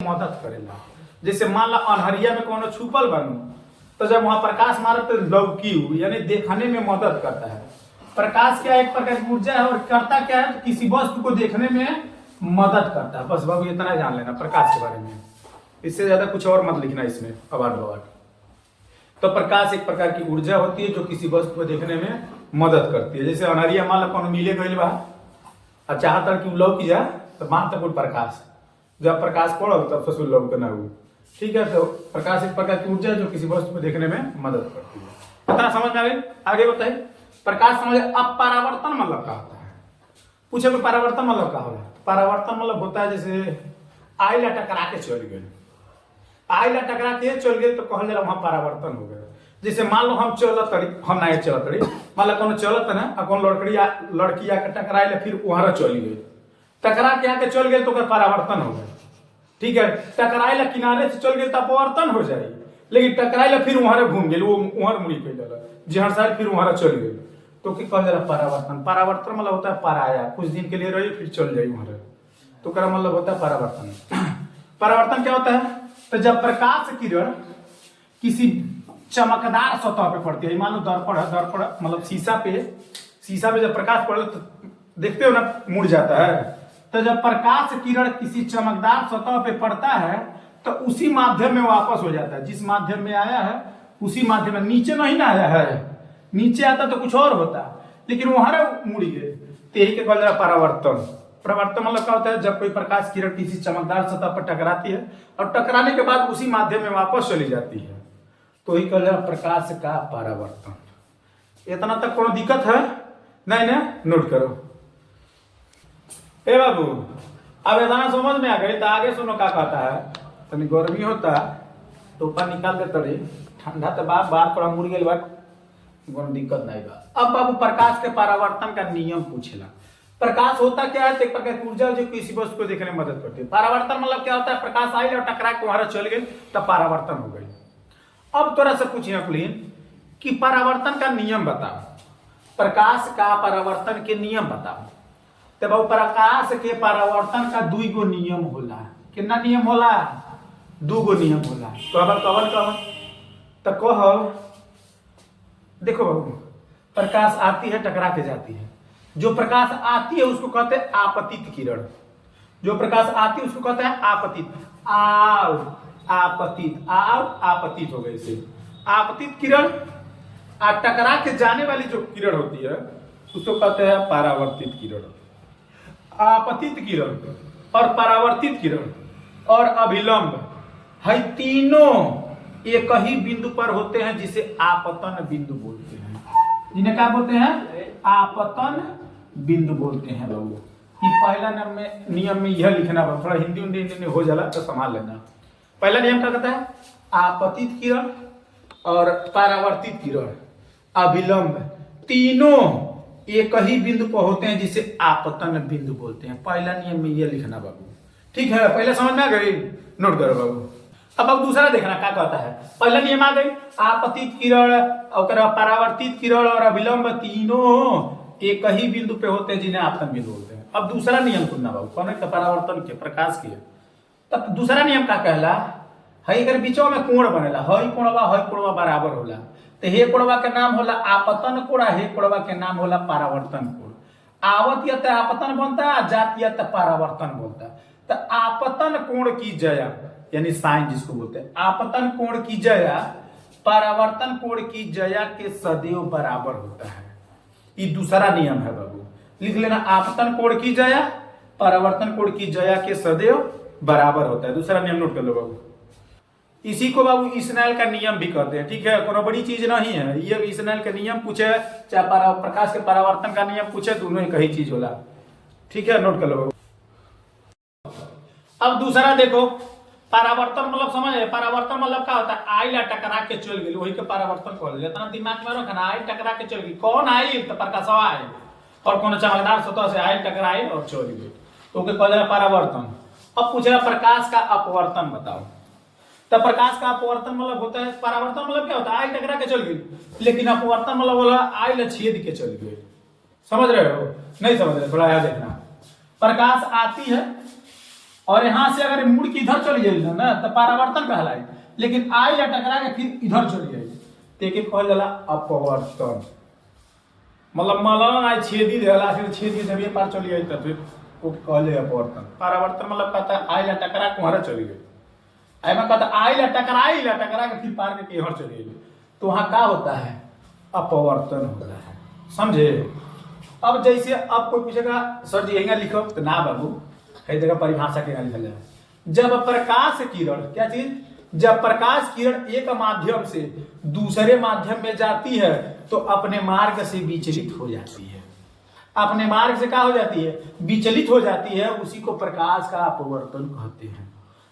मदद करेला। जैसे मान ला अनहरिया में कोनो छुपल बनू तो जब वहां प्रकाश मारे तो लौकी यानी देखने में मदद करता है। प्रकाश क्या एक प्रकार की ऊर्जा है और करता क्या है, तो किसी वस्तु को देखने में मदद करता है। बस बाबू इतना जान लेना प्रकाश के बारे में, इससे ज्यादा कुछ और मत लिखना इसमें अवार्ड बवार्ड। तो प्रकाश एक प्रकार की ऊर्जा होती है जो किसी वस्तु को देखने में मदद करती है। जैसे अनहरिया मान ला कोनो मिले गई बा और चाहता कि लौकी जा तो मान तक प्रकाश, जब प्रकाश पड़ो तब ससुर लौक ना हो। ठीक है, तो प्रकाश एक प्रकार की ऊर्जा है जो किसी वस्तु को देखने में मदद करती है। इतना समझ में आ गई? आगे बताइए। प्रकाश समझ। अब परावर्तन मतलब क्या होता है? पूछे को परावर्तन मतलब क्या होता है? परावर्तन मतलब होता है जैसे आइला टकरा के चल गए, आइला टकरा के चल गए तो कहल जाला वहां परावर्तन हो गया। जैसे मान लो हम चलत तड़ी, हम नहीं चलत तड़ी, मान लो कोनो चलत ना और कोनो लड़की आके टकराइले फिर वहां चली गई, टकरा के आके चल गए तो परावर्तन हो गया। ठीक है, टकराइला किनारे से चल गए तो अपवर्तन हो जाए, लेकिन टकराइला फिर वहां घूम गए, वो वहां मुड़ी पे जाला जहर साइड फिर वहां चल गए तो कि कहल जाला परावर्तन। परावर्तन मतलब होता है पराया, कुछ दिन के लिए रही फिर चल जाई वहां, तो क्या मतलब होता है परावर्तन। परावर्तन क्या होता है? तो जब प्रकाश किरण किसी चमकदार सतह पे पड़ती है, मान लो दर्पण है, दर्पण मतलब शीशा पे जब प्रकाश पड़े तो देखते हो ना मुड़ जाता है। तो जब प्रकाश किरण किसी चमकदार सतह पे पड़ता है तो उसी माध्यम में वापस हो जाता है, जिस माध्यम में आया है उसी माध्यम में। नीचे नहीं ना आया है, नीचे आता तो कुछ और होता, लेकिन वहां मुड़ गए, तो यही के कहल जाता है परावर्तन। परावर्तन मतलब क्या होता है? जब कोई प्रकाश किरण किसी चमकदार सतह पर टकराती है और टकराने के बाद उसी माध्यम में वापस चली जाती है, तो ही कहल जाता है प्रकाश का परावर्तन। इतना तक कोनो दिक्कत है? नहीं ना? नोट करो। ए बाबू अब इतना समझ में आ गई तो आगे सुनो क्या कहता है। तनी गर्मी होता तो ऊपर निकाल दे तड़े, ठंडा तो बात थोड़ा मुड़ गई बात, कोनो दिक्कत नहीं बा। अब बाबू प्रकाश के परावर्तन का नियम पूछेला। प्रकाश होता क्या है? एक प्रकार की ऊर्जा जो किसी वस्तु को देखने में मदद करती है। परावर्तन मतलब क्या होता है? प्रकाश आई और टकरा के वहां चल गई तब परावर्तन हो गई। अब थोड़ा सा पूछिए क्लीन कि परावर्तन का नियम बताओ, प्रकाश का परावर्तन के नियम बताओ। तो बाबू प्रकाश के परावर्तन का 2 गो नियम होला। कितना नियम होला? 2 गो नियम होला। तो अब कवन तो कहो। देखो बाबू, प्रकाश आती है टकरा के जाती है, जो प्रकाश आती है उसको कहते हैं आपतित किरण, जो प्रकाश आती है उसको कहते हैं आपतित। आपतित हो गई से आपतित किरण। टकरा के जाने वाली जो किरण होती है उसको कहते हैं परावर्तित किरण। आपतित किरण और परावर्तित किरण और अभिलंब है तीनों एक ही बिंदु पर होते हैं, जिसे आपतन बिंदु बोलते हैं। जिन्हें क्या बोलते हैं? आपतन बिंदु बोलते हैं बाबू। ये पहला नियम में यह लिखना बाबू, थोड़ा हिंदी हो जाला तो संभाल लेना। पहला नियम क्या कहता है? आपतित किरण और परावर्तित किरण अभिलंब तीनों एक ही बिंदु पर होते हैं, जिसे आपतन बिंदु बोलते हैं। पहला नियम में यह लिखना बाबू, ठीक है? पहले समझ में आ गई? नोट करो बाबू। अब दूसरा देखना क्या कहता है। पहला नियम आ गई, आपतित किरण और परावर्तित किरण और अभिलंब तीनों एक ही बिंदु पे होते हैं, जिन्हें आपतन बिंदु बोलते हैं। अब दूसरा नियम सुनना बाबू, कौन है? परावर्तन के, प्रकाश के। तब दूसरा नियम क्या कहला है? अगर बीचों में कोण बनेला, हई कोणवा बराबर होला, तो हे कोणवा के नाम होला आपतन कोण, हे कोणवा के नाम होला परावर्तन कोण। आवत या तो आपतन बनता, जात या तो परावर्तन बोलता। तो आपतन कोण की जया यानी साइन जिसको बोलते हैं, आपतन कोण की जया परावर्तन कोण की जया के सदैव बराबर होता है। ये दूसरा नियम है बाबू, लिख लेना। आपतन कोण की जया परावर्तन कोण की जया के सदैव बराबर होता है। दूसरा नियम नोट कर लो बाबू। इसी को बाबू स्नेल का नियम भी कहते हैं, ठीक है? कोनो बड़ी चीज नहीं है ये। स्नेल का नियम पूछे चाहे प्रकाश के परावर्तन का नियम पूछे, दोनों एक ही चीज होला, ठीक है? नोट कर लो बाबू। अब दूसरा देखो, परावर्तन मतलब समझ है? परावर्तन मतलब क्या होता है? आइला टकरा के चल गई, वही के परावर्तन कहल जाता है। दिमाग में रखना, आई टकरा के चल गई। कौन आई? तो प्रकाश आई और कोनो चमकदार सतह से आई टकराई और चल गई, तो कहल जाता है परावर्तन। अब पूछा प्रकाश का अपवर्तन बताओ। तो प्रकाश का अपवर्तन मतलब होता है, परावर्तन मतलब क्या होता है? आई टकरा के चल गई, लेकिन अपवर्तन मतलब बोला आई छेद के चल गई। समझ रहे हो? नहीं समझ रहे? थोड़ा याद देखना। प्रकाश आती है और यहाँ से अगर मुड़ के इधर चली जाए ना तो परावर्तन कहलाए, लेकिन आई या टकरा के फिर इधर चली जाए तो कहल जाला अपवर्तन। मतलब मलन आई छेदी देला फिर छेदी जब ये पार चली गई तो फिर वो कहले अपवर्तन। परावर्तन मतलब कहता है आई ला टकरा के वहां चली गई, आई में कहता आई ला टकरा के फिर पार के इधर चली गई, तो वहां क्या होता है अपवर्तन होता है, समझे। अब जैसे अब कोई पूछेगा सर जी यही लिखो तो ना बाबू, कई जगह परिभाषा के लिखा जाए। जब प्रकाश किरण, क्या चीज, जब प्रकाश किरण एक माध्यम से दूसरे माध्यम में जाती है तो अपने मार्ग से विचलित हो जाती है। अपने मार्ग से क्या हो जाती है, विचलित हो जाती है, उसी को प्रकाश का अपवर्तन कहते हैं।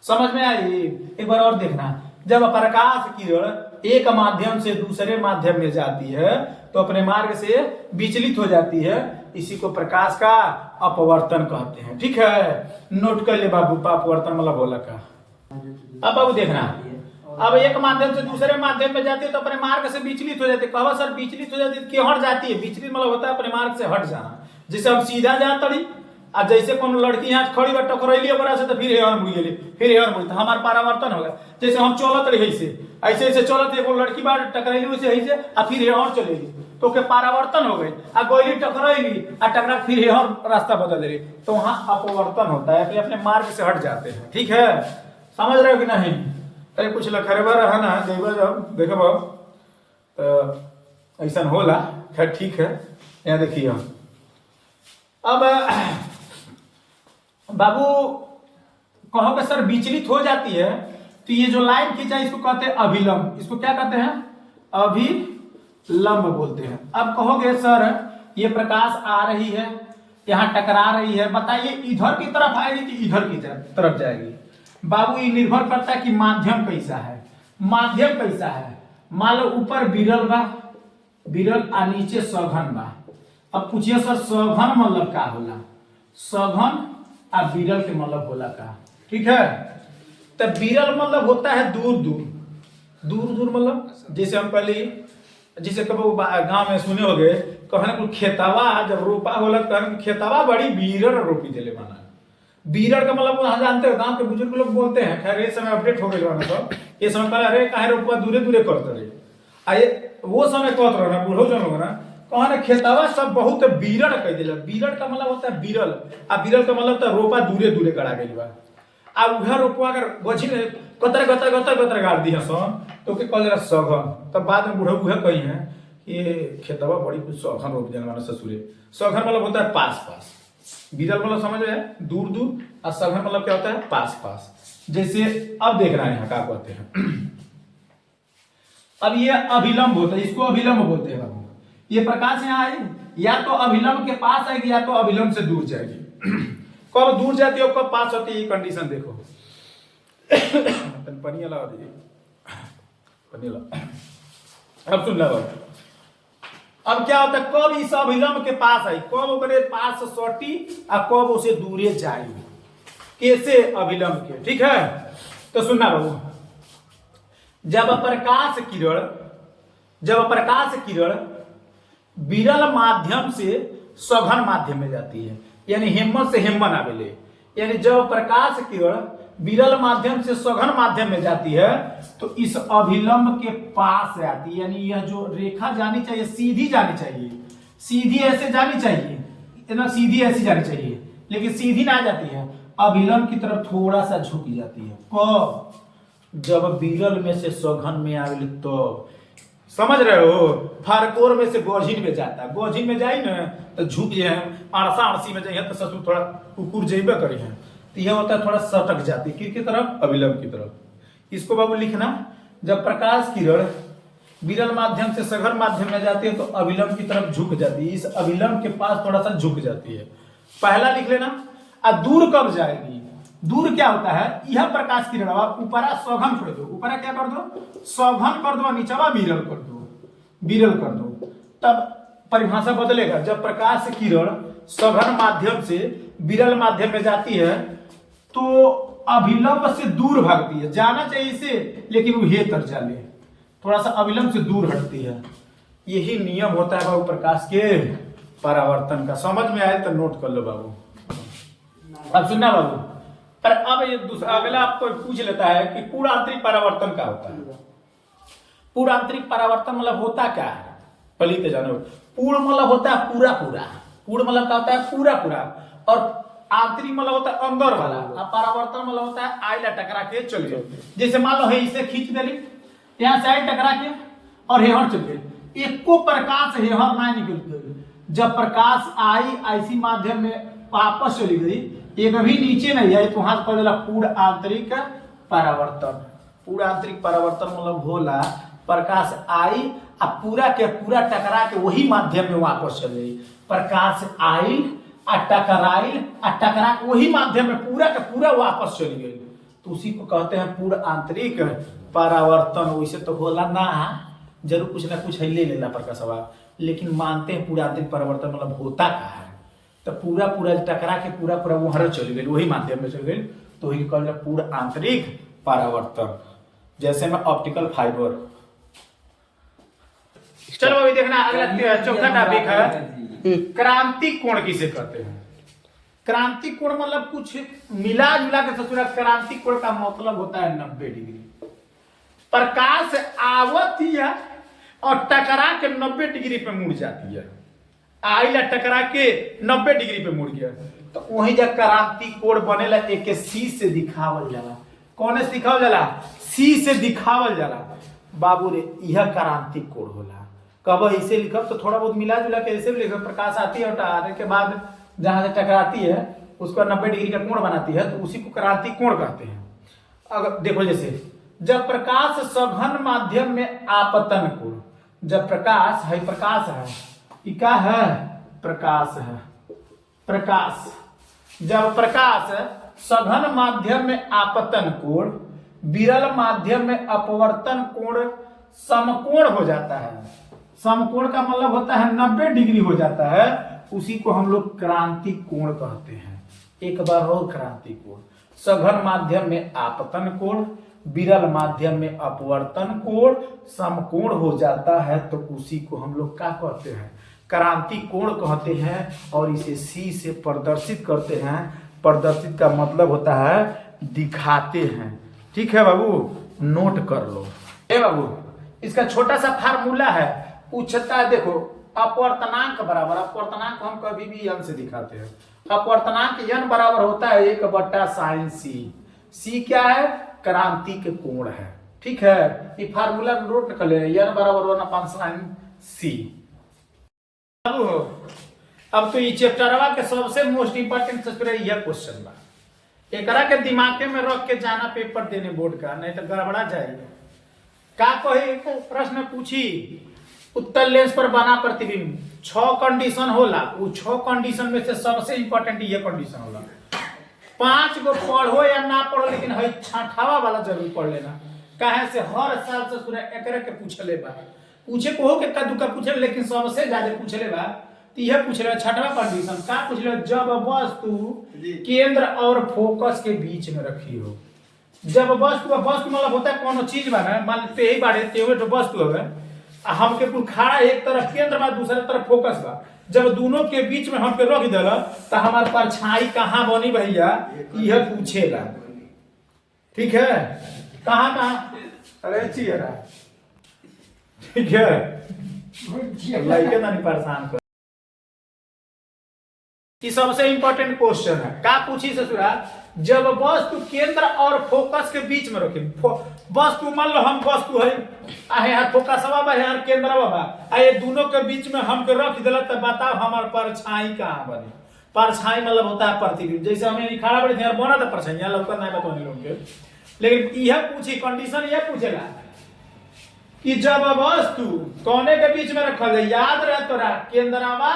समझ में आई। एक बार और देखना, जब प्रकाश किरण एक माध्यम से दूसरे माध्यम में जाती है तो अपने मार्ग से विचलित हो जाती है, इसी को प्रकाश का अपवर्तन कहते हैं। ठीक है, नोट कर ले बाबू, अपवर्तन मतलब बोला का। अब बाबू देखना, अब एक माध्यम से दूसरे माध्यम में जाती है तो अपने मार्ग से विचलित हो जाती है। कहो सर विचलित हो जाती है क्यों हट जाती है? विचलित मतलब होता है अपने मार्ग से हट जाना। जैसे हम सीधा जा तड़ी आ जैसे कोनो लड़की यहाँ खड़ी बा टकरैली ओकरा से तो फिर हेहर मुड़ गेली, फिर हेहर मुड़, तो हमार परावर्तन हो गया। जैसे हम चलत रही ऐसे ऐसे चलत, एगो लड़की बा टकरैली वैसे ऐसे आ फिर हेहर चलेगी तो के परावर्तन हो गई, आ गोली टकरैली आ टकरा फिर हेहर रास्ता बदल रही, तो वहां अपवर्तन होता है कि अपने मार्ग से हट जाते हैं। ठीक है, समझ रहे हो कि नहीं? अरे कुछ लखरबर है ना, देखो ऐसा होला। खैर ठीक है, यहाँ देखिए अब बाबू कहो कि सर विचलित हो जाती है तो ये जो लाइन खींचा इसको कहते हैं अभिलंब। इसको क्या कहते हैं? अभिलंब बोलते हैं। अब कहोगे सर ये प्रकाश आ रही है, यहाँ टकरा रही है, बताइए इधर की तरफ आएगी कि इधर की तरफ जाएगी? बाबू ये निर्भर करता है कि माध्यम कैसा है। माध्यम कैसा है, मान लो ऊपर विरल बा, विरल आ नीचे सघन बा। अब पूछिए सर सघन मतलब का होला? सघन आ विरल के मतलब होला का? ठीक है, तो विरल मतलब होता है दूर दूर, दूर दूर मतलब जैसे हम पहले जैसे कब गांव में सुने हो गए कहने खेतवा जब रोपा होला कहने खेतवा बड़ी बीरल रोपी दिले माना। बीरल का मतलब वहां जानते हो, गांव के बुजुर्ग लोग बोलते हैं। खैर ये समय अपडेट हो गए सब, ये समय पहले अरे काहे रोपा दूरे दूरे करते रहे, आये वो समय कहते रहो ना बूढ़ो जन लोग ना कहने खेतवा सब बहुत बीरल कह दिला। बीरल का मतलब होता है बीरल, आ बीरल का मतलब होता है रोपा दूरे दूरे गड़ा गई बा। आ उधर रोपवा अगर गछी ने गतर गतर गतर गतर गाड़ दी है तो के कहल जरा सघन। तब बाद में बूढ़ो उहे कही है ये खेतवा बड़ी कुछ सघन रोप देना माना ससुरे। सघन मतलब होता है पास पास, बीरल मतलब समझ रहे हैं दूर दूर, और सघन मतलब क्या होता है पास पास। जैसे अब देख रहे हैं क्या कहते हैं, अब ये अभिलंब होता है, इसको अभिलंब बोलते हैं बाबू। ये प्रकाश यहाँ आई या तो अभिलंब के पास आएगी या तो अभिलंब से दूर जाएगी। कब दूर जाती है कब पास होती है ये कंडीशन देखो। पनिया लगा दीजिए, पनिया लगा। अब सुन लो, अब क्या होता है कब इस अभिलंब के पास आई, कब ओकरे पास सटी और कब उसे दूरे जाएगी, कैसे अभिलंब के। ठीक है, तो सुनना बाबू, जब प्रकाश किरण विरल माध्यम से सघन माध्यम में जाती है, यानी हेमन से हेमन आवेले, यानी जब प्रकाश किरण विरल माध्यम से सघन माध्यम में जाती है तो इस अभिलंब के पास आती है। यानी यह जो रेखा जानी चाहिए सीधी जानी चाहिए, सीधी ऐसे जानी चाहिए, इतना सीधी ऐसी जानी चाहिए, लेकिन सीधी ना जाती है, अभिलंब की तरफ थोड़ा सा झुक जाती है। कब? जब विरल में से सघन में आवेले तो समझ रहे हो, फारकोर में से गोझिन में जाता, गोझिन में जाई ना तो झुक जाए, आरसा आरसी में जाइए तो ससुर थोड़ा कुकुर जेबे करी है, तो यह होता है थोड़ा सटक जाती की तरफ, अभिलंब की तरफ। इसको बाबू लिखना, जब प्रकाश किरण विरल माध्यम से सघन माध्यम में जाती है तो अभिलंब की तरफ झुक जाती है, इस अभिलंब के पास थोड़ा सा झुक जाती है। पहला लिख लेना। और दूर कब जाएगी? दूर क्या होता है, यह प्रकाश किरण ऊपरा सघन कर दो, ऊपरा क्या कर दो सघन कर दो, नीचवा विरल कर दो, विरल कर दो, तब परिभाषा बदलेगा। जब प्रकाश किरण सघन माध्यम से विरल माध्यम में जाती है तो अभिलंब से दूर भागती है, जाना चाहिए इसे लेकिन वो हे तर जाले, थोड़ा सा अभिलंब से दूर हटती है। यही नियम होता है बाबू प्रकाश के परावर्तन का। समझ में आए तो नोट कर लो बाबू। अब सुनना बाबू, पर अब ये अगला आपको पूछ लेता है कि पूर्ण आंतरिक परावर्तन क्या होता है। पूर्ण आंतरिक परावर्तन मतलब होता क्या है, पहले तो जानो। पूर्ण मतलब होता है पूरा पूरा, पूर्ण मतलब क्या होता है पूरा पूरा, और आंतरिक मतलब होता है अंदर वाला, और परावर्तन मतलब होता है आइला टकरा के चल गए। जैसे मान लो है इसे खींच देली, यहाँ से आई टकरा के और हेहर चल गए, एको प्रकाश हेहर ना निकल गई। जब प्रकाश आई ऐसी माध्यम में वापस चली गई, एक भी नीचे नहीं आई, तो वहां पर पूर्ण आंतरिक परावर्तन। पूर्ण आंतरिक परावर्तन मतलब होला प्रकाश आई आ पूरा के पूरा टकरा के वही माध्यम में वापस चल गई। प्रकाश आई आ टकराई आ टकरा के वही माध्यम में पूरा का पूरा वापस चली गई, तो उसी को कहते हैं पूर्ण आंतरिक परावर्तन। वैसे तो होला ना, जरूर कुछ ना कुछ है ले लेना प्रकाशवा, लेकिन मानते हैं पूरा आंतरिक परावर्तन मतलब होता क्या है। तो पूरा पूरा टकरा के पूरा पूरा वहां चल गई, वही माध्यम में चल गई, तो वही कहल जाए पूर्ण आंतरिक परावर्तन। जैसे में ऑप्टिकल फाइबर। चलो अभी देखना अगला चौथा टॉपिक है क्रांति कोण किसे कहते हैं। क्रांति कोण मतलब कुछ मिला जुला के ससुरा, क्रांति कोण का मतलब होता है 90 डिग्री। प्रकाश आवती है और टकरा के 90 डिग्री पे मुड़ जाती है, आइला टकरा के 90 डिग्री पे मुड़ गया, तो वही जब क्रांति कोण बनेला एक सी से दिखावल जाला। कौन से दिखावल जाला? सी से दिखावल जाला। बाबू रे यह क्रांति कोण होला। कब इसे लिखब तो थोड़ा बहुत मिला जुला के ऐसे भी लिखब, प्रकाश आती है और आने के बाद जहां से टकराती है उसको 90 डिग्री का कोण बनाती है, तो उसी को क्रांति कोण कहते हैं। अगर देखो जैसे जब प्रकाश सघन माध्यम में आपतन कोण, जब प्रकाश है, प्रकाश है, क्या है? प्रकाश है। प्रकाश जब प्रकाश सघन माध्यम में आपतन कोण, विरल माध्यम में अपवर्तन कोण समकोण हो जाता है। समकोण का मतलब होता है 90 डिग्री हो जाता है, उसी को हम लोग क्रांति कोण कहते हैं। एक बार और क्रांति कोण, सघन माध्यम में आपतन कोण, विरल माध्यम में अपवर्तन कोण समकोण हो जाता है, तो उसी को हम लोग क्या कहते हैं? क्रांति कोण कहते हैं। और इसे सी से प्रदर्शित करते हैं। प्रदर्शित का मतलब होता है दिखाते हैं। ठीक है बाबू, नोट कर लो। ए बाबू, इसका छोटा सा फार्मूला है, पूछता है, देखो अपवर्तनांक बराबर, अपवर्तनांक हम कभी भी n से दिखाते हैं। अपवर्तनांक n बराबर होता है 1/sin c। c क्या है? क्रांति के कोण है। ठीक है, ये फार्मूला नोट कर ले, n बराबर 1/sin c। अब तो ये चैप्टरवा के सबसे मोस्ट इंपोर्टेंट सब्जेक्ट यह क्वेश्चन बा, एकरा के दिमाग में रख के जाना पेपर देने बोर्ड का, नहीं तो गड़बड़ा जाएगा। का कही प्रश्न पूछी, उत्तल लेंस पर बना प्रतिबिंब 6 कंडीशन होला, वो 6 कंडीशन में से सबसे इंपॉर्टेंट ये कंडीशन होला। 5 गो पढ़ो या ना पढ़ो, लेकिन हई छठावा वाला जरूर पढ़ लेना। काहे से हर साल से पूरा एकरा के पूछले बा, पूछे को हो के कद्दू का पूछे, लेकिन सबसे ज्यादा पूछले बा तो यह पूछले। छठवा कंडीशन का पूछले, जब वस्तु केंद्र और फोकस के बीच में रखी हो। जब वस्तु मतलब होता है कोनो चीज बा ना, मान ते ही बाड़े ते तो वस्तु हवे, हमके कुल खड़ा एक तरफ केंद्र बा, दूसरे तरफ फोकस बा, जब दोनों के बीच में हमके रख देला तो हमार परछाई कहाँ बनी भैया, यह पूछेला। ठीक है, कहाँ कहाँ? अरे चियरा, ठीक है, लड़के नहीं परेशान कर। कि सबसे इंपॉर्टेंट क्वेश्चन है, का पूछी ससुरा, जब वस्तु केंद्र और फोकस के बीच में रखे। वस्तु मान लो हम वस्तु है, यहाँ फोकसवा बा, यहाँ केंद्रवा बा, आ ये दोनों के बीच में हमके रख दिला, तो बताओ हमार परछाई कहाँ बनी। परछाई मतलब होता है प्रतिबिंब। जैसे हमें खड़ा बड़ी थे बना था परछाई, यहाँ लौकत नहीं बतौनी लोग के, लेकिन यह पूछी कंडीशन, यह पूछेगा कि जब वस्तु कोने के बीच में रखल है, याद रहे तोरा केंद्रवा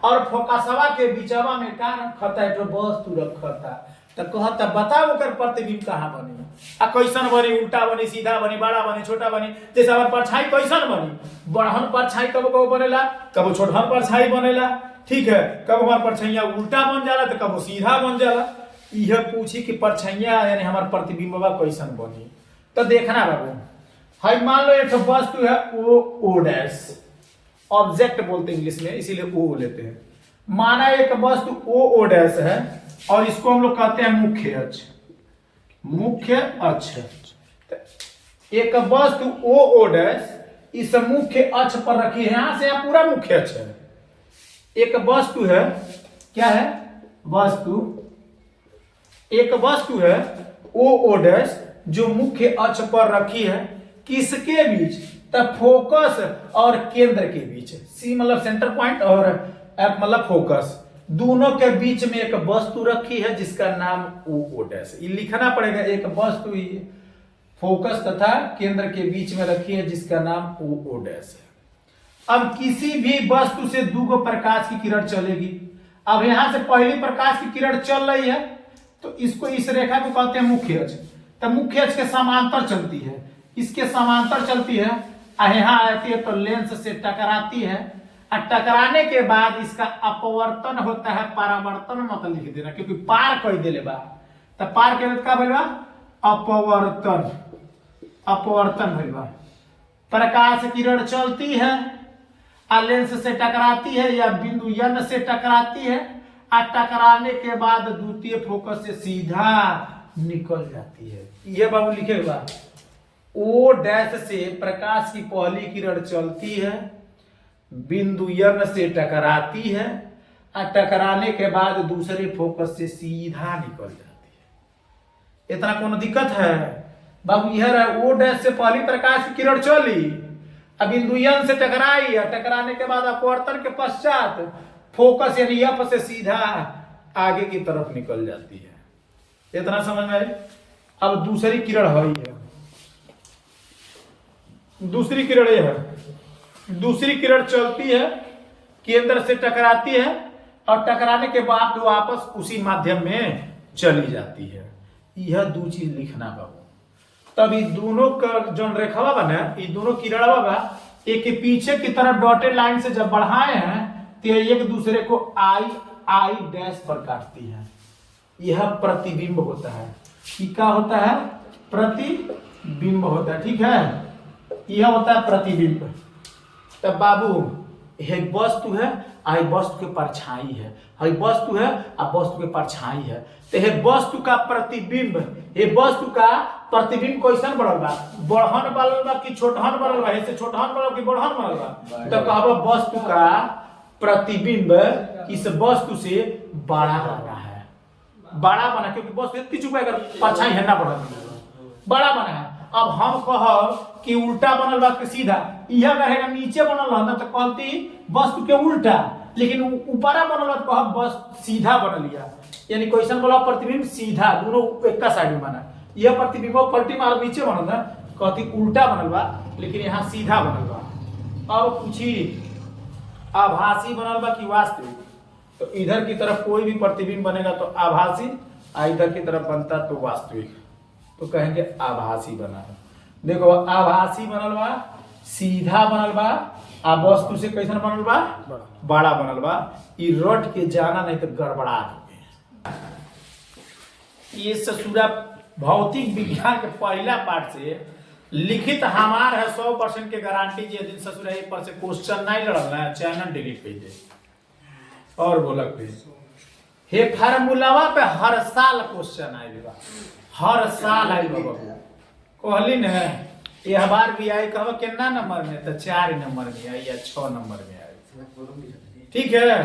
और फोकसवा के बीचवा में का रखता है, तो वस्तु रखता, तो कहता बताओ ओकर प्रतिबिंब कहाँ बनी, आ कैसन बनी, उल्टा बनी, सीधा बनी, बड़ा बनी, छोटा बनी। जैसे हमार परछाई कैसन बनी, बड़हन परछाई कब कब बनेला, कब छोटहन परछाई बनेला। ठीक है, कब हमार परछाइया उल्टा बन जाला, तो कब सीधा बन जाला। यह पूछी कि परछाइया यानी हमार प्रतिबिंबवा कैसन बनी। तो देखना बाबू, हाई मान लो एक वस्तु है ओ डैश, ऑब्जेक्ट बोलते हैं इंग्लिश में, इसीलिए ओ लेते हैं। माना एक वस्तु ओ डैश है और इसको हम लोग कहते हैं मुख्य अक्ष। मुख्य अक्ष। एक वस्तु ओ डैश इस मुख्य अक्ष पर रखी है, यहां से यहां पूरा मुख्य अक्ष है। एक वस्तु है, क्या है वस्तु, एक वस्तु है ओ डैश जो मुख्य अक्ष पर रखी है, किसके बीच, तब फोकस और केंद्र के बीच। सी मतलब सेंटर पॉइंट और एफ मतलब फोकस, दोनों के बीच में एक वस्तु रखी है जिसका नाम ओ डैश। ये लिखना पड़ेगा, एक वस्तु फोकस तथा केंद्र के बीच में रखी है जिसका नाम ओ डैश है। अब किसी भी वस्तु से दो प्रकाश की किरण चलेगी। अब यहां से पहली प्रकाश की किरण चल रही है तो इसको, इस रेखा को कहते हैं मुख्य अक्ष। तब मुख्य अक्ष के समांतर चलती है, इसके समांतर चलती है, यहां आती है तो लेंस से टकराती है, और टकराने के बाद इसका अपवर्तन होता है, परावर्तन मत लिख देना क्योंकि पार कह दिले बा, तब पार के का भइल बा अपवर्तन, अपवर्तन भइल बा। प्रकाश किरण चलती है और लेंस से टकराती है या बिंदु n से टकराती है, और टकराने के बाद द्वितीय फोकस से सीधा निकल जाती है। यह बाबू लिखेगा, ओ डैश से प्रकाश की पहली किरण चलती है, बिंदु n से टकराती है, और टकराने के बाद दूसरे फोकस से सीधा निकल जाती है। इतना कौन दिक्कत है बाबू, यह है ओ डैश से पहली प्रकाश की किरण चली, अब बिंदु n से टकराई, और टकराने के बाद अपवर्तन के पश्चात फोकस यानी f से सीधा आगे की तरफ निकल जाती है। इतना समझ में आए। अब दूसरी किरण है, दूसरी किरण यह है, दूसरी किरण चलती है, केंद्र से टकराती है, और टकराने के बाद वापस उसी माध्यम में चली जाती है। यह दो चीज लिखना बाबू। तब ये दोनों का जो रेखा बना, ये दोनों किरण बा एक के पीछे की तरफ डॉटेड लाइन से जब बढ़ाए हैं तो एक दूसरे को आई डैश पर काटती है। यह प्रतिबिंब होता है। क्या होता है? प्रतिबिंब होता है। ठीक है, यह होता है प्रतिबिंब। तब बाबू यह वस्तु है, आई वस्तु के परछाई है, हई वस्तु है आ वस्तु के परछाई है। तो यह वस्तु का प्रतिबिंब, ये वस्तु का प्रतिबिंब कैसन बढ़ल बा, बढ़न बनल बा कि छोटहन बनल बा, ऐसे छोटहन बनल कि बढ़न बनल बा। तो कहबो वस्तु का प्रतिबिंब इस वस्तु से बड़ा बना है, बड़ा बना, क्योंकि वस्तु इतनी चुका अगर परछाई है ना बढ़ल बड़ा बना है। अब हम कहब कि उल्टा बनल बा कि सीधा, यह रहेगा नीचे बनल रहता तो कहती वस्तु के उल्टा, लेकिन ऊपरा बनल तो कहब बस सीधा बनल लिया, यानी क्वेश्चन बोला प्रतिबिंब सीधा, दोनों एक का साइड में बना। यह प्रतिबिंब पलटी मार नीचे बनल ना, कहती उल्टा बनल बा, लेकिन यहाँ सीधा बनल बा। अब पूछी आभासी बनल बा कि वास्तविक, तो इधर की तरफ कोई भी प्रतिबिंब बनेगा तो आभासी, इधर की तरफ बनता तो वास्तविक, तो कहेंगे आभासी बना है। देखो आभासी बनल बा, सीधा बनल बा, आ वस्तु से कैसन बनल बा, बड़ा बनल बा। ई रट के जाना नहीं तो गड़बड़ा जाए। ये ससुरा भौतिक विज्ञान के पहला पार्ट से लिखित हमार है 100% के गारंटी। जे दिन ससुरा एक पर से क्वेश्चन नहीं लड़ल ना, चैनल डिलीट कर दे। और बोलक पे हे फार्मूलावा पे हर साल क्वेश्चन आइल बा, हर साल आइल बा बाबू। कहली न यह बार भी आई, कहबो कितना नंबर में, तो 4 नंबर में आई या 6 नंबर में आई। ठीक है,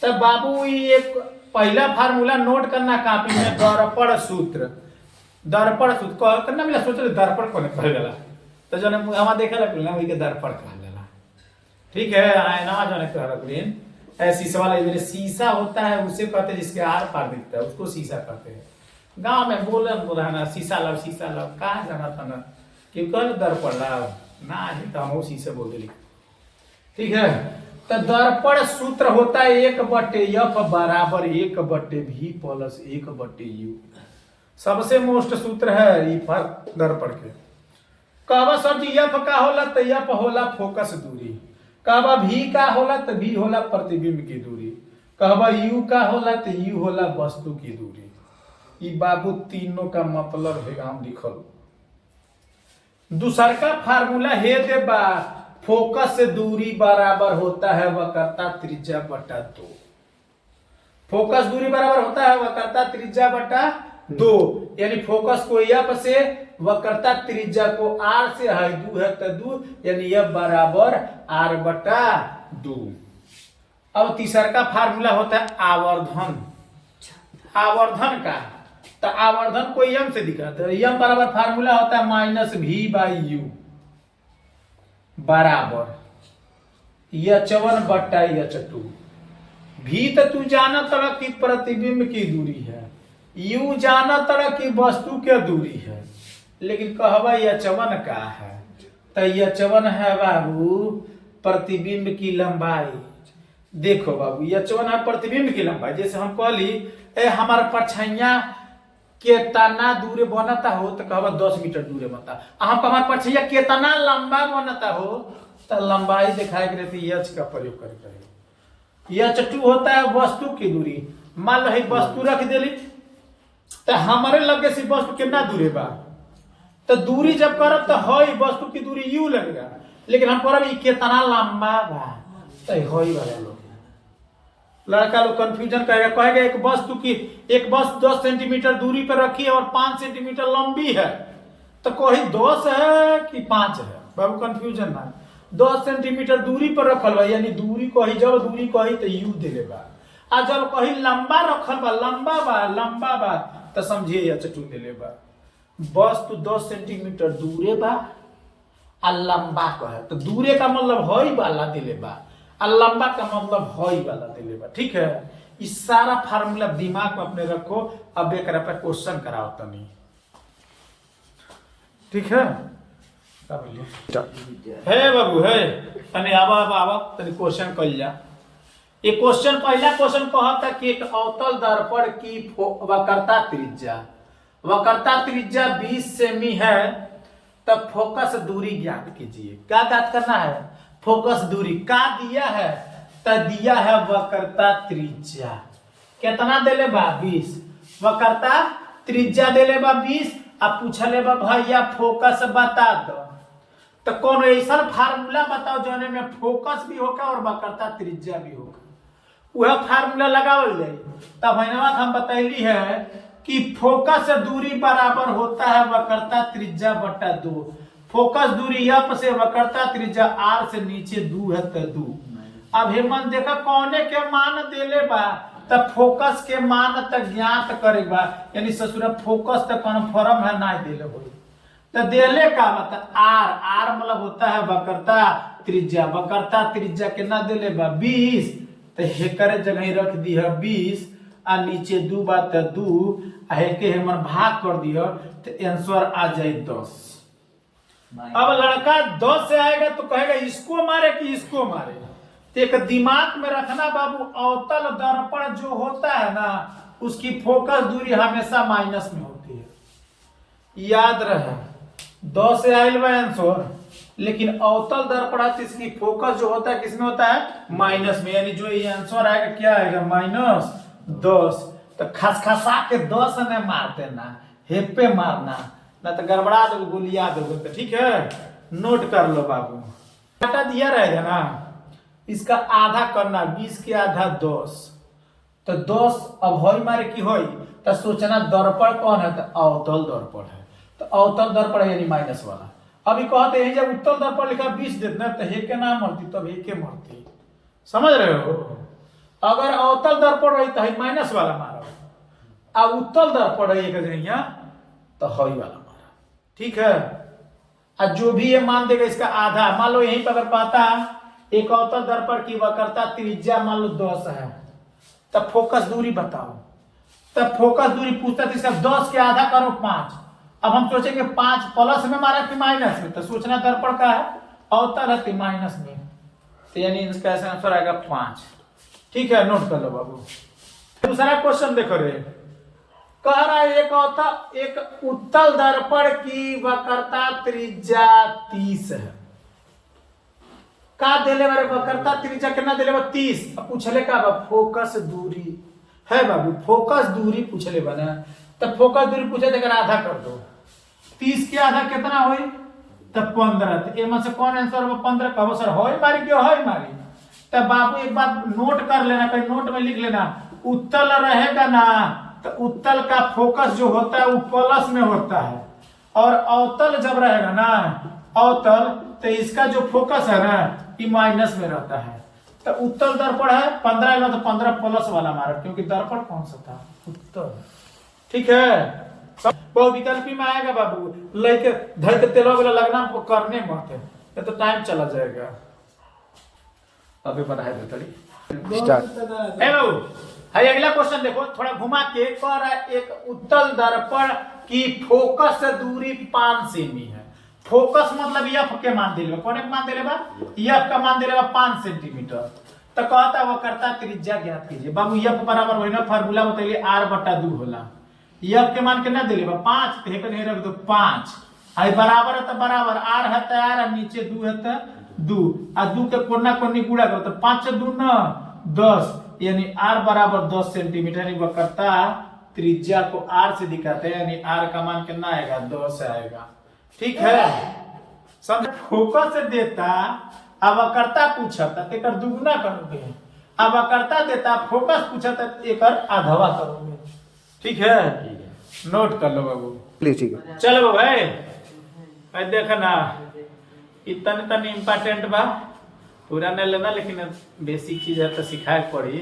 तब बाबू ये एक पहला फार्मूला नोट करना कॉपी में, दर्पण सूत्र। दर्पण सूत्र करना मिला, सोच दर्पण को कहल जाला, तो जने हम देखे लग ना वही के दर्पण कहल जाला। ठीक है, आईना जने कहल शीशा वाला, इधर शीशा होता है उसे कहते हैं जिसके आर पार दिखता है, उसको शीशा कहते हैं। गांव में बोले ना शीशा लाओ शीशा लाओ, कहाँ जाना था ना कि कल दर्पण लाओ ना, तो हम शीशे बोल दिली। ठीक है, तो दर्पण सूत्र होता है 1/f बराबर 1/v प्लस 1/u। सबसे मोस्ट सूत्र है ये दर्पण के। कहबा सर जी एफ का होला तो एफ होला फोकस दूरी, कहबा भी का होला तो भी होला प्रतिबिंब की दूरी, कहबा यू का होला तो यू होला वस्तु की दूरी। ये बाबू तीनों का मतलब है हम लिखल। दूसर का फार्मूला है दे बा, फोकस से दूरी बराबर होता है वक्रता त्रिज्या बटा 2। फोकस दूरी बराबर होता है वक्रता त्रिज्या बटा 2। यानी फोकस को यह से वक्रता त्रिज्या को r से है 2 है तो 2 यानी यह बराबर r बटा 2। अब तीसरा का फार्मूला होता है आवर्धन। आवर्धन का तो आवर्धन को यम से दिखाते हैं। यम बराबर फार्मूला होता है माइनस v बाई यू बराबर h1 बटा h2। भी तो तू जाना तरह की प्रतिबिंब की दूरी है, यू जाना तरह की वस्तु की दूरी है, लेकिन कहवा h1 का है तो h1 है बाबू प्रतिबिंब की लंबाई। देखो बाबू h1 है प्रतिबिंब की लंबाई। जैसे हम कहली हमारा परछाइया केतना दूर बनता हो तो कहवा 10 मीटर दूर बनता। हम हमारा परछाइया केतना लंबा बनता हो तो लंबाई दिखाए के रहती h का प्रयोग करके। h2 होता है वस्तु की दूरी। मान लो वस्तु रख देली तो हमारे लगे से वस्तु कितना दूर बा तो दूरी जब करब तो हई वस्तु की दूरी यू लगेगा, लेकिन हम करब कितना लंबा बा तो हई वाला लोग। लड़का लोग कंफ्यूजन कहेगा एक वस्तु की एक वस्तु 10 सेंटीमीटर दूरी पर रखी है और 5 सेंटीमीटर लंबी है तो कोई 10 है कि 5 है। बाबू कंफ्यूजन ना 10 सेंटीमीटर दूरी पर रखल बा यानी दूरी कही जब दूरी कही तो यू देले बा, आ जब कही लंबा रखल बा लंबा बा तो समझिए h2 देले बा। वस्तु 10 सेंटीमीटर दूरे बा आ लंबा कहे तो दूरे का मतलब हई वाला देले बा आ लंबा का मतलब हई वाला देले बा। ठीक है, इस सारा फार्मूला दिमाग में अपने रखो। अब एक पे क्वेश्चन कराओ तनी। ठीक है है बाबू है तनी आवा तनी क्वेश्चन कल जा। ये क्वेश्चन पहला क्वेश्चन कहता कि एक अवतल दर्पण की वक्रता त्रिज्या 20 सेमी है तब फोकस दूरी ज्ञात कीजिए। क्या ज्ञात करना है? फोकस दूरी। का दिया है तो दिया है वक्रता त्रिज्या कितना देले बा 20, वक्रता त्रिज्या देले बा 20 अब पूछले बा भैया फोकस बता दो। तो कौन ऐसा फार्मूला बताओ जोने में फोकस भी होगा और वक्रता त्रिज्या भी होगा, वह फार्मूला लगावल जाए। तब हम बतैली है कि फोकस दूरी बराबर होता है वक्रता त्रिज्या बटा 2। फोकस दूरी f से वक्रता त्रिज्या r से नीचे 2 है तो 2। अब हेमंत देखा कौने के मान देले बा तब फोकस के मान तक ज्ञात करेगा, यानी ससुरा फोकस तक कन्फर्म है ना देले हो तो देले का मतलब r मतलब होता है वक्रता त्रिज्या कितना देले बा 20 तो हेकर जगह रख दी है 20 आ नीचे 2 बात 2 आ हेके हमर भाग कर दियो तो आंसर आ जाए 10। अब लड़का 10 से आएगा तो कहेगा इसको मारे कि इसको मारे। तो एक दिमाग में रखना बाबू अवतल दर्पण जो होता है ना उसकी फोकस दूरी हमेशा माइनस में होती है। याद रहे 10 से आयल बा आंसर, लेकिन अवतल दर्पण इसकी फोकस जो होता है किसमें होता है माइनस में, यानी जो ये आंसर आएगा क्या आएगा -10। तो खसखसा के 10 ने मारते ना हेपे मारना ना तो गड़बड़ा दोगे गोलिया दोगे। तो ठीक है नोट कर लो बाबू। काटा दिया रहेगा ना इसका आधा करना 20 के आधा 10 तो 10 अब होई मारे की होई तो सोचना दर्पण कौन है तो अवतल दर्पण है तो अवतल दर्पण यानी माइनस वाला। अभी कहते हैं जब उत्तल दर्पण लिखा 20 देते तो हे के ना मरती तब हे के मरती। समझ रहे हो? अगर अवतल दर्पण रही तो माइनस वाला मारो आ उत्तल दर्पण रही तो हई वाला मारा। ठीक है, और जो भी ये मान देगा इसका आधा। मान लो यहीं पर अगर पाता एक अवतल दर्पण की वक्रता त्रिज्या मान लो 10 है तब फोकस दूरी बताओ। तब फोकस दूरी पूछता था इसका 10 के आधा करो 5। अब हम सोचेंगे 5 प्लस में मारा कि माइनस में, तो सोचना दर्पण का है अवतल है तो माइनस में, तो यानी इसका आंसर आएगा 5। ठीक है नोट कर लो बाबू। दूसरा क्वेश्चन देखो रे, कह रहा है एक उत्तल दर्पण की वक्रता त्रिज्या 30 है। का देले बारे वक्रता त्रिज्या कितना देले बा 30। अब पूछले का बा फोकस दूरी है बाबू, फोकस दूरी पूछले बना तब फोकस दूरी पूछे तो आधा कर दो। 30 के आधा कितना होई तब 15। तो एम से कौन आंसर होगा 15 कहो सर होई मारी क्यों होई मारी। तब बाबू एक बात नोट कर लेना, कहीं नोट में लिख लेना उत्तल रहेगा ना तो उत्तल का फोकस जो होता है वो प्लस में होता है, और अवतल जब रहेगा ना अवतल, तो इसका जो फोकस है ना ये माइनस में रहता है। तो उत्तल दर्पण है 15 में, तो 15 प्लस वाला मारा, क्योंकि दर्पण कौन सा था, उत्तल। ठीक है, बहुविकल्पी में आएगा बाबू, लेके धर के तेलो वाला लगना करने मत है, ये तो टाइम चला जाएगा। अभी बढ़ाए दे थोड़ी स्टार्ट। हे बाबू, है अगला क्वेश्चन देखो, थोड़ा घुमा के कह रहा है एक उत्तल दर्पण की फोकस से दूरी 5 सेमी है। फोकस मतलब एफ के मान दिले, कौन के मान दिले बा, एफ का मान दिले बा 5 सेंटीमीटर। तो कहता वो करता त्रिज्या ज्ञात कीजिए। बाबू एफ बराबर होई ना, फार्मूला बताइए r/2 होला। एफ के मान कितना दिले बा 5, तो हेकर रख दो 5, आई बराबर है तो बराबर, r है तो r, नीचे 2 है तो 2, आ 2 के कोना कोनी गुणा करो तो 5 2 9 10, यानी r बराबर 10 सेंटीमीटर। यानी वो करता त्रिज्या को r से दिखाते हैं, यानी r का मान कितना आएगा 10 आएगा। ठीक है, समझ। फोकस से देता, अब करता पूछा था एकर दुगुना करोगे, अब करता देता फोकस पूछा था एकर आधवा करोगे। ठीक है, नोट कर लो बाबू प्लीज। ठीक है, चलो भाई देखना इतने तन इम्पोर्टेंट बा, पूरा नहीं लेना, लेकिन बेसिक चीज है तो सिखाए पड़ी।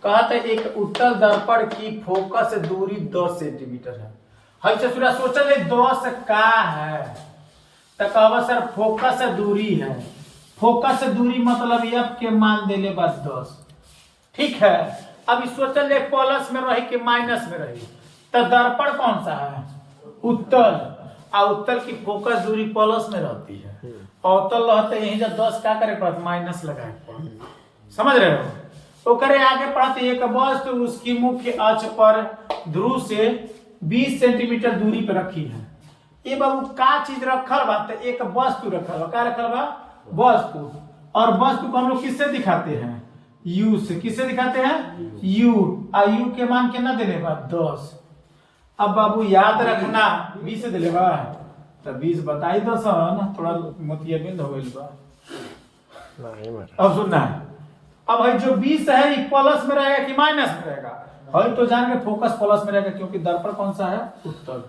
कहते एक उत्तल दर्पण की फोकस से दूरी 10 सेंटीमीटर है। से सूर्य सोचल 10 का है, तो कहवा सर फोकस से दूरी है, फोकस से दूरी मतलब एफ के मान देले बस 10। ठीक है, अब सोचल प्लस में रही कि माइनस में रही, तो दर्पण कौन सा है, उत्तल, और उत्तल की फोकस दूरी प्लस में रहती है, अवतल रहते यही जब 10 का करे पड़ता माइनस लगाए पड़ता। समझ रहे हो, तो करे आगे पढ़ते एक वस्तु उसकी मुख्य अक्ष पर ध्रुव से 20 सेंटीमीटर दूरी पर रखी है। ये बाबू का चीज रखल बा, तो एक वस्तु रखल बा, का रखल बा वस्तु, और वस्तु को हम लोग किससे दिखाते हैं, u से। किससे दिखाते हैं, u, और u के मान कितना देले बा 10। अब बाबू याद रखना 20 से देले बा, तो 20 बताई दो सन, थोड़ा मोतियाबिंद हो गइल बा। अब सुनना, अब भाई जो 20 है ये प्लस में रहेगा कि माइनस में रहेगा, है तो जान के फोकस प्लस में रहेगा, क्योंकि दर्पण कौन सा है, उत्तल।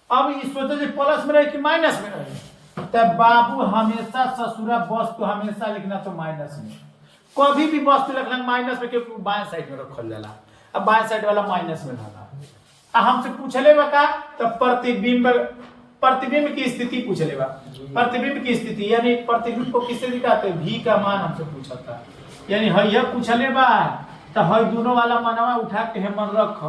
अब इस सोचे प्लस में रहे कि माइनस में रहे, तो बाबू हमेशा ससुरा वस्तु हमेशा लिखना तो माइनस में, कभी भी वस्तु लिखना माइनस में, क्योंकि बाएं साइड में रखल जाला, अब बाएं साइड वाला माइनस में रहना। हमसे पूछले बा का, तो प्रतिबिंब की स्थिति पूछले बा, प्रतिबिंब की स्थिति, यानी प्रतिबिंब को किससे दिखाते हैं, v का मान हमसे पूछा था, यानी है पूछले बा, तो है दोनों वाला मनवा उठा के मन रख,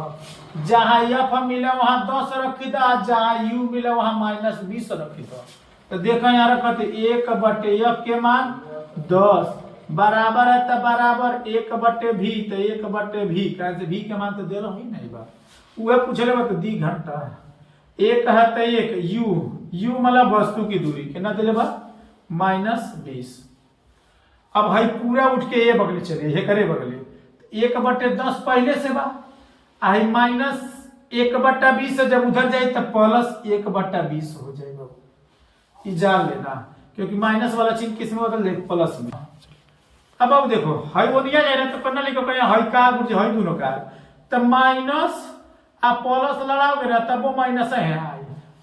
जहां एफ मिले वहां 10 रखी था, जहां u मिले वहां -20 रखी था। तो देखो यहाँ रखते 1/f के मान 10 बराबर है, तो बराबर 1/v, तो 1/v, कैसे v के मान तो दे ही नहीं बा, वह पूछले बा तो दी घंटा एक है, तो एक u मतलब वस्तु की दूरी कितना दिले बा -20। अब भाई पूरा उठ के ये बगले चले, ये करे बगले 1/10 पहले से बा, आई -1/20 से जब उधर जाए तो +1/20 हो जाएगा, ये जान लेना, क्योंकि माइनस वाला चिन्ह किस में बदल दे, प्लस में। अब देखो हाई वो दिया जाए तो करना लिखो कहीं हाई का गुरजे हाई दोनों का, तो माइनस आ प्लस लड़ाओगे ना तब वो माइनस है,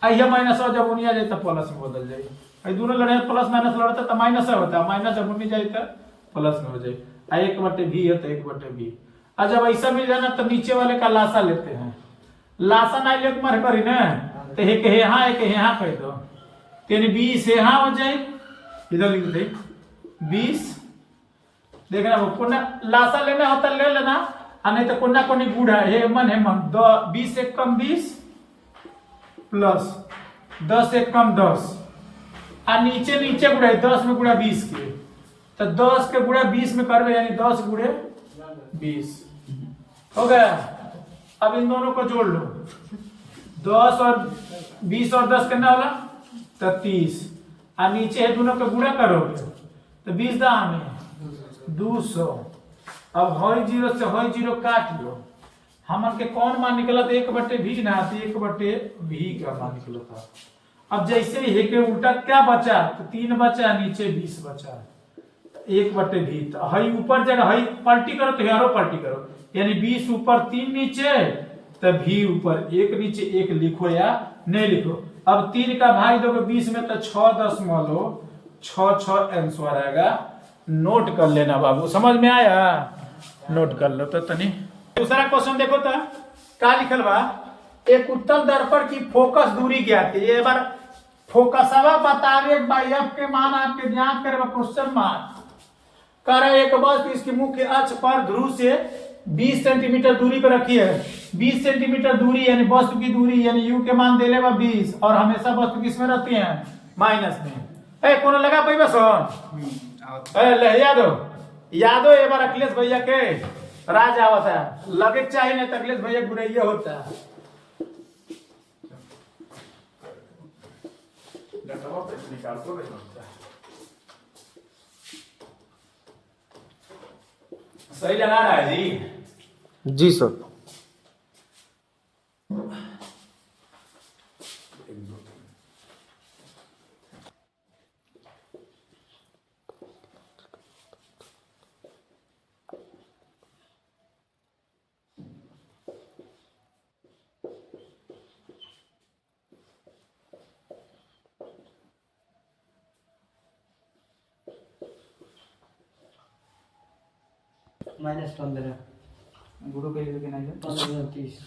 आई माइनस हो जब उनिया जाए तो प्लस में बदल जाए, आई दोनों लड़े प्लस माइनस लड़ते तो माइनस होता है, माइनस जब उन्नी जाए तो प्लस में हो जाए, 1/v है तो 1/v। और जब ऐसा मिल जाए ना तो नीचे वाले का लासा लेते हैं, लासा ना ले मार करी ना, तो एक यहाँ कह दो, यानी 20 यहाँ हो जाए, इधर लिख दे 20। देखना वो कोना लासा लेना होता ले लेना, नहीं तो कोना कोनी गुड़ा है मन 20 एक कम 20 प्लस 10 एक कम 10, और नीचे गुड़ा 10 में गुड़ा 20 के, तो 10 के गुड़ा 20 में करवे, यानी 10 गुड़े 20 हो गया। अब इन दोनों को जोड़ लो, 10 और 20 और 10 कितना होला, तो 30, और नीचे है दोनों का गुणा करोगे तो 20 दाम है 200। अब हई 0 से हई 0 काट लो, हमन के कौन मान निकला था, 1/v ना, 1/v का मान निकला था। अब जैसे ही के उल्टा क्या बचा, तो 3 बचा, नीचे 20 बचा, 1/v। तो हई ऊपर जगह हई पलटी करो तो यारो पलटी करो, यानी 20 ऊपर 3 नीचे तो भी ऊपर एक नीचे एक लिखो या नहीं लिखो। अब 3 का भाई दोगे 20 में तो 6 आंसर आएगा। नोट कर लेना बाबू, समझ में आया? नोट कर लो तो तनी। दूसरा क्वेश्चन देखो तो का लिखल बा, एक उत्तल दर्पण की फोकस दूरी ज्ञात है। ये बार फोकसवा बतावे एफ के मान आपके ज्ञात करे क्वेश्चन मार्क कर एक वस्तु इसकी मुख्य अक्ष पर ध्रुव से 20 सेंटीमीटर दूरी पर रखी है। 20 सेंटीमीटर दूरी यानी वस्तु की दूरी यानी यू के मान देले बा 20 और हमेशा वस्तु किस में रहती है? माइनस में। कोनो लगा पाई बस ले यादो एक बार अखिलेश भैया के राज आवत है लगे चाहिए नहीं तो अखिलेश भैया गुरैया होता है। सही लगा रहा है जी सर। -15 गुरु के लिए नहीं 15 30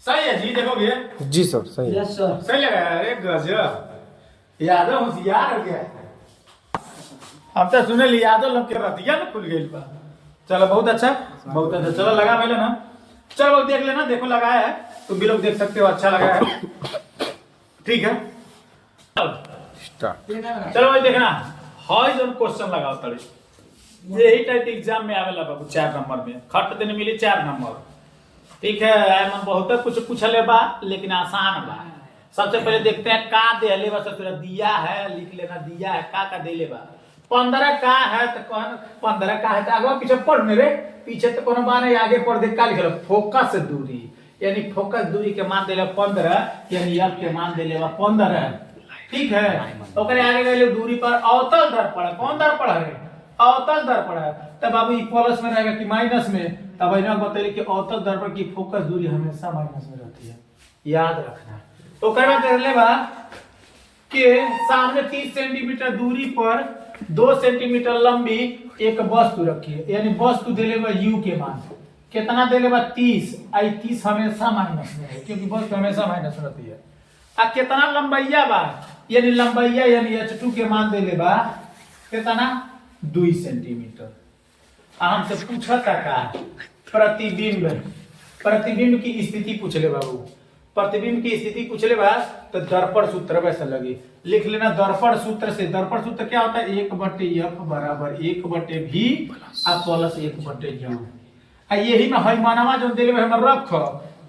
सही है जी। देखोगे जी सर सही है। Yes sir. सही लगा। अरे गजब, यादव होशियार हो गया। अब तो सुने ली यादव लोग के रतिया ना खुल गई बा। चलो बहुत अच्छा, बहुत अच्छा। चलो लगा पहले ना, चलो देख लेना। देखो लगाया है तुम भी लोग देख सकते हो, अच्छा लगा है। ठीक है चलो भाई देखना हॉरिजॉन्टल क्वेश्चन लगाओ तड़े। यही टाइप एग्जाम में आवेला बाबू 4 नंबर में खट देने मिली 4 नंबर। ठीक है एमन बहुत कुछ पूछले बा लेकिन आसान बा। सबसे पहले देखते हैं का देले बा। सबसे दिया है लिख लेना, दिया है का देले बा। 15 का है तो कौन 15 का है तो आगे पीछे पढ़ मेरे पीछे तो कोनो बात नहीं, आगे पढ़ दे का लिखल फोकस दूरी यानी फोकस दूरी के मान देले 15 यानी एफ के मान देले बा 15। ठीक है ओकरे आगे गए दूरी पर अवतल दर्पण। कौन दर्पण है? अवतल दर्पण है। तब बाबू ई प्लस में रहेगा कि माइनस में? तब इन्होंने बताइए कि अवतल दर्पण की फोकस दूरी हमेशा माइनस में रहती है, याद रखना। तो करवा देख ले बा कि सामने 30 सेंटीमीटर दूरी पर 2 सेंटीमीटर लंबी एक वस्तु रखी है यानी वस्तु देले बा यू के मान कितना देले बा 30। आई 30 हमेशा माइनस में है क्योंकि वस्तु हमेशा माइनस में रहती है। आ कितना लंबाइया बा यानी लंबाइया यानी h2 के मान देले बा कितना 2 सेंटीमीटर। हमसे पूछा था का प्रतिबिंब, प्रतिबिंब की स्थिति पूछ ले बाबू। प्रतिबिंब की स्थिति पूछ ले बा तो दर्पण सूत्र वैसे लगे लिख लेना। दर्पण सूत्र से दर्पण सूत्र क्या होता है? 1/f बराबर 1/v आ प्लस 1/u। यही में हई मानवा जो देले हम रख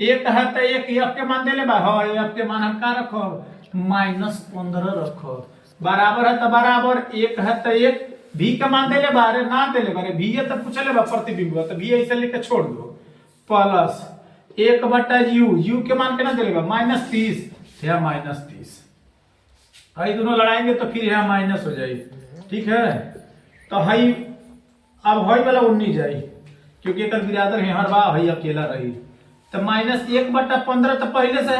एक है तो एक एफ के मान देले बा। हां एफ के मान हम का रखो -15 रखो बराबर है तो बराबर एक है तो एक भी का मान देले बारे ना देले बारे भी ये तो पूछले बा प्रतिबिंब तो भी ऐसे लिख के छोड़ दो प्लस 1/u u के मान कितना देले बा -30 या -30। हाई दोनों लड़ाएंगे तो फिर यहाँ माइनस हो जाएगी। ठीक है तो हाई अब हाई वाला 19 जाए क्योंकि एक बिरादर है हर बा हाई अकेला रही तो -1/15 तो पहले से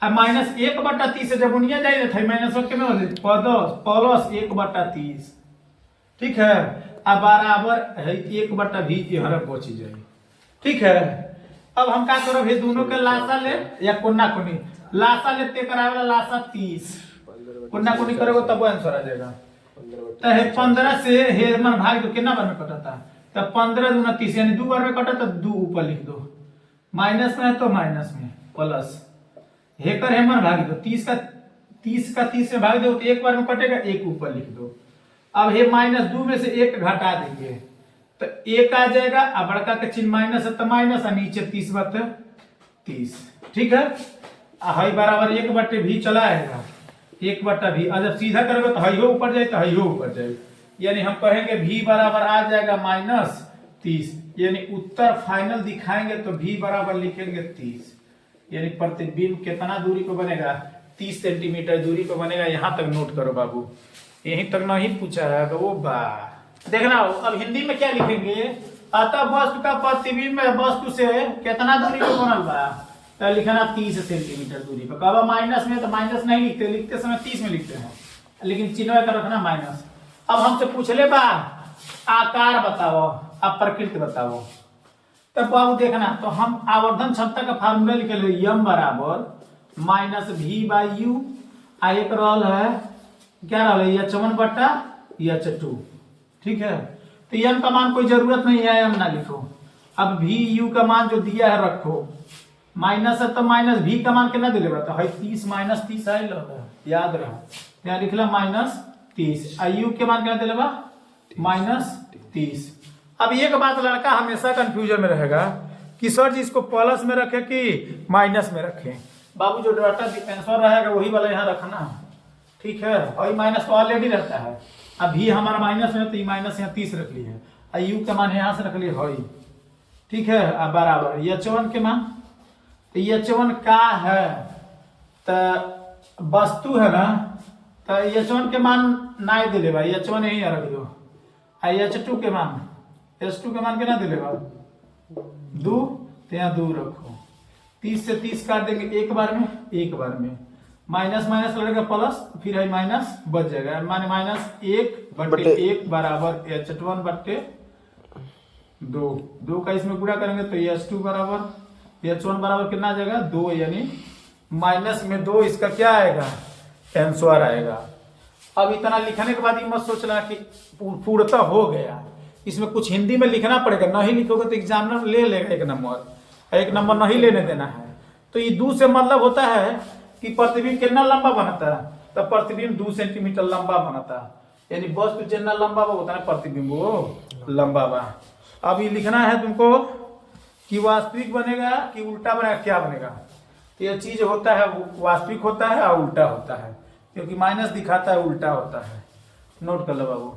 अब -1/30 से जब उनिया जाए थे माइनस के में प्लस 1/30। ठीक है अब बराबर है 1/v हर बच जाए। ठीक है अब हम क्या करब ये दोनों के लासा ले या कोना कोनी लासा लेते करावेला लासा 30 कोना कोनी करोगे तब आंसर आ जाएगा। तो है 15 से हे मन भाग दो कितना बार में कटता तो 15 दूना 30 यानी 2 बार में कटा तो 2 ऊपर लिख दो माइनस में है तो माइनस में प्लस हेकर हेमन भाग दो 30 का 30 से भाग दो तो एक बार में कटेगा 1 ऊपर लिख दो। अब हे -2 में से 1 घटा देंगे तो एक आ जाएगा, अब बड़का का चिन्ह माइनस है तो माइनस, और नीचे 30/30। ठीक है, हई बराबर 1 भी चला आएगा, 1 भी। और जब सीधा करोगे तो हई हो ऊपर जाए तो हई हो ऊपर जाए, यानी हम कहेंगे भी बराबर आ जाएगा -30। यानी उत्तर फाइनल दिखाएंगे तो भी बराबर लिखेंगे 30। यानी प्रतिबिंब कितना दूरी पे बनेगा, 30 सेंटीमीटर दूरी पे बनेगा। यहां तक नोट करो बाबू, यहीं तक नहीं पूछा है तो वो बा देखना हो। अब हिंदी में क्या लिखेंगे, अतः वस्तु का प्रतिबिंब वस्तु से कितना दूरी पे बनल बा, तो लिखना 30 सेंटीमीटर दूरी पे। कब माइनस में तो माइनस नहीं लिखते, लिखते समय 30 में लिखते हैं, लेकिन चिन्ह का रखना माइनस। अब हमसे पूछ ले बा आकार बताओ, अब प्रकृति बताओ, तब बाबू देखना। तो हम आवर्धन क्षमता का फार्मूला लिखे लो, यम बराबर -v/u। एक रोल है क्या रोल है, H1/H2। ठीक है, तो यम का मान कोई जरूरत नहीं है, यम ना लिखो। अब भी यू का मान जो दिया है रखो, माइनस है तो माइनस, भी का मान कितना दिले बता है, 30 - 30 आए लो, याद रहो। यहाँ लिख लो -30, यू के मान कितना दिले बा -30। अब एक बात लड़का हमेशा कंफ्यूजन में रहेगा कि सर जी इसको प्लस में रखे कि माइनस में रखें। बाबू जो डाटा आंसर रहेगा वही वाला यहाँ रखना, ठीक है। और माइनस तो ऑलरेडी रहता है, अभी हमारा माइनस में, तो ये माइनस यहाँ 30 रख ली है, यू का मान यहाँ से रख लिया है, ठीक है। अब बराबर H1 के मान, तो H1 का है तो वस्तु है ना, तो H1 के मान ना दिले भाई, H1 यही रख दो। H2 के मान, H2 के मान कितना दिले भाई 2, तो यहाँ 2 रखो। 30 से 30 काट देंगे एक बार में, एक बार में माइनस माइनस लगेगा प्लस, फिर है माइनस बच जाएगा, माने -1/1 बराबर H1/2। 2 का इसमें गुणा करेंगे तो H2 बराबर H1 बराबर कितना आ जाएगा 2, यानी माइनस में 2 इसका क्या आएगा, आंसर आएगा। अब इतना लिखने के बाद ये मत सोचना कि पूर्णतः हो गया, इसमें कुछ हिंदी में लिखना पड़ेगा, नहीं लिखोगे तो एग्जामिनर ले लेगा 1 नंबर, 1 नंबर नहीं लेने देना है। तो ये 2 से मतलब होता है कि प्रतिबिंब कितना लंबा बनता है, तो प्रतिबिंब 2 सेंटीमीटर लंबा बनता है, यानी वस्तु जितना लंबा होता है प्रतिबिंब वो लंबा बा। अब ये लिखना है तुमको कि वास्तविक बनेगा कि उल्टा बनेगा, क्या बनेगा। तो यह चीज होता है वास्तविक होता है और उल्टा होता है, क्योंकि माइनस दिखाता है उल्टा होता है। नोट कर लो बाबू।